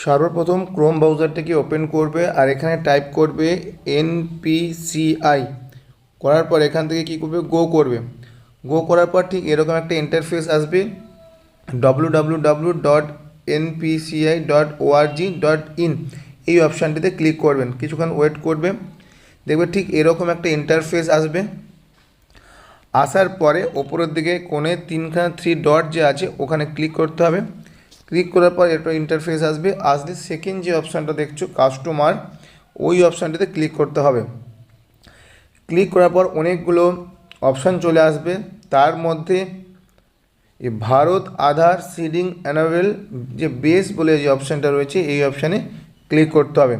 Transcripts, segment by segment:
সর্বপ্রথম Chrome ব্রাউজারটাকে open করবে আর এখানে টাইপ করবে এনপিসিআই। করার পর এখান থেকে কী করবে, গো করবে। গো করার পর ঠিক এরকম একটা ইন্টারফেস আসবে, www.npci.org.in এই অপশানটিতে ক্লিক করবেন। কিছুক্ষণ ওয়েট করবে, দেখবে ঠিক এরকম একটা ইন্টারফেস আসবে। আসার পরে ওপরের দিকে কোণে তিনখানা থ্রি ডট যে আছে ওখানে ক্লিক করতে হবে। ক্লিক করার পর এরপর ইন্টারফেস আসলে সেকেন্ড যে অপশানটা দেখছো কাস্টমার, ওই অপশানটিতে ক্লিক করতে হবে। ক্লিক করার পর অনেকগুলো অপশান চলে আসবে, তার মধ্যে এই ভারত আধার সিডিং অ্যানাবেল যে বেস বলে যে অপশানটা রয়েছে এই অপশানে ক্লিক করতে হবে।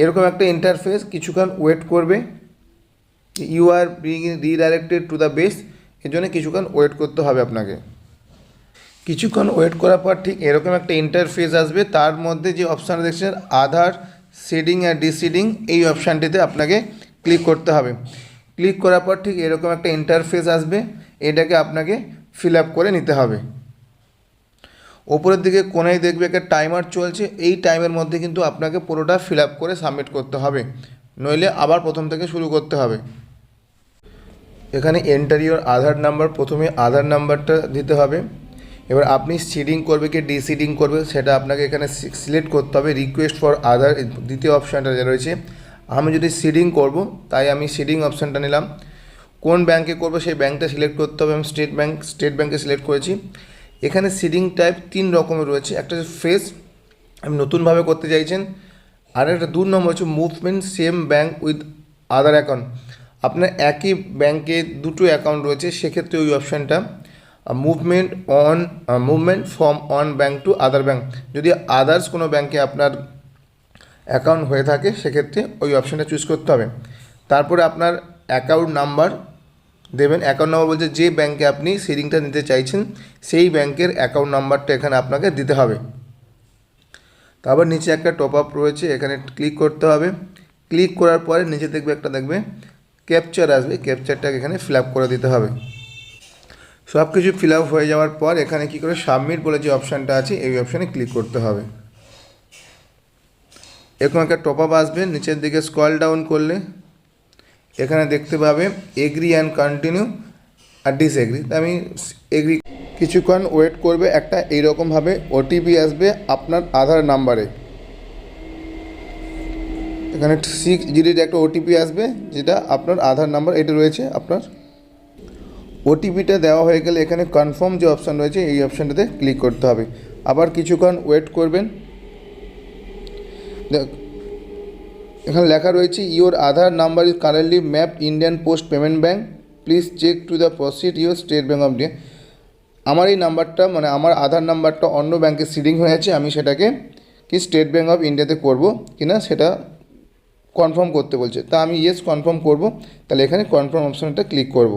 এরকম একটা ইন্টারফেস, কিছুক্ষণ ওয়েট করবে। You are being redirected to the base, এর জন্য কিছুক্ষণ ওয়েট করতে হবে আপনাকে। কিছুক্ষণ ওয়েট করার পর ঠিক এরকম একটা ইন্টারফেস আসবে, তার মধ্যে যে অপশান দেখছেন আধার সিডিং আর ডিসিডিং এই অপশানটিতে আপনাকে ক্লিক করতে হবে। ক্লিক করার পর ঠিক এরকম একটা ইন্টারফেস আসবে, এটাকে আপনাকে ফিল আপ করে নিতে হবে। ওপরের দিকে কোনায় দেখবে একটা টাইমার চলছে, এই টাইমের মধ্যে কিন্তু আপনাকে পুরোটা ফিল আপ করে সাবমিট করতে হবে, নইলে আবার প্রথম থেকে শুরু করতে হবে। এখানে এন্টার ইওর আধার নাম্বার, প্রথমে আধার নাম্বারটা দিতে হবে। এবার আপনি সিডিং করবে কি ডিসিডিং করবে সেটা আপনাকে এখানে সিলেক্ট করতে হবে। রিকোয়েস্ট ফর আধার দ্বিতীয় অপশানটা যে রয়েছে, আমি যদি সিডিং করব তাই আমি সিডিং অপশানটা নিলাম। কোন ব্যাংকে করবো সেই ব্যাংকটা সিলেক্ট করতে হবে। আমি স্টেট ব্যাংকে সিলেক্ট করেছি। এখানে সিডিং টাইপ তিন রকমের রয়েছে, একটা হচ্ছে ফ্রেশ, আপনি নতুনভাবে করতে চাইছেন। আর একটা 2 নম্বর হচ্ছে movement same bank with other account, আপনার একই ব্যাংকে দুটো অ্যাকাউন্ট রয়েছে সেক্ষেত্রে ওই অপশানটা। Movement from one bank to other bank, যদি আদার্স কোনো ব্যাংকে আপনার অ্যাকাউন্ট হয়ে থাকে সেক্ষেত্রে ওই অপশানটা চুজ করতে হবে। তারপরে আপনার অ্যাকাউন্ট নাম্বার দেবেন। অ্যাকাউন্ট নাম্বার বলতে যে ব্যাংকে আপনি সিডিংটা নিতে চাইছেন সেই ব্যাংকের অ্যাকাউন্ট নাম্বারটা এখানে আপনাকে দিতে হবে। তারপর নিচে একটা টপ আপ রয়েছে, এখানে ক্লিক করতে হবে। ক্লিক করার পরে নিচে দেখবে ক্যাপচার আসবে, ক্যাপচারটাকে এখানে ফিল আপ করে দিতে হবে। সব কিছু ফিল আপ হয়ে যাওয়ার পর এখানে কী করে সাবমিট বলে যে অপশানটা আছে এই অপশানে ক্লিক করতে হবে। এরকম একটা টপ আপ আসবে, নিচের দিকে স্ক্রল ডাউন করলে এখানে দেখতে পাবে এগ্রি অ্যান্ড কন্টিনিউ আর ডিসএগ্রি। আমি এগ্রি। কিছুক্ষণ ওয়েট করবে, একটা এইরকমভাবে ওটিপি আসবে আপনার আধার নাম্বারে। এখানে 6 ডিজিট একটা ওটিপি আসবে, যেটা আপনার আধার নাম্বার এটা রয়েছে আপনার। ওটিপিটা দেওয়া হয়ে গেলে এখানে কনফার্ম যে অপশান রয়েছে এই অপশানটাতে ক্লিক করতে হবে। আবার কিছুক্ষণ ওয়েট করবেন। এখানে লেখা রয়েছে your Aadhaar number is currently mapped Indian Post Payment Bank, please check to the proceed your State Bank of India. আমার এই নাম্বারটা মানে আমার আধার নাম্বারটা অন্য ব্যাঙ্কে সিডিং হয়ে আছে, আমি সেটাকে কি স্টেট ব্যাঙ্ক অফ ইন্ডিয়াতে করব কিনা সেটা কনফার্ম করতে বলছে। তা আমি ইয়েস কনফার্ম করব, তাহলে এখানে কনফার্ম অপশানটা ক্লিক করব।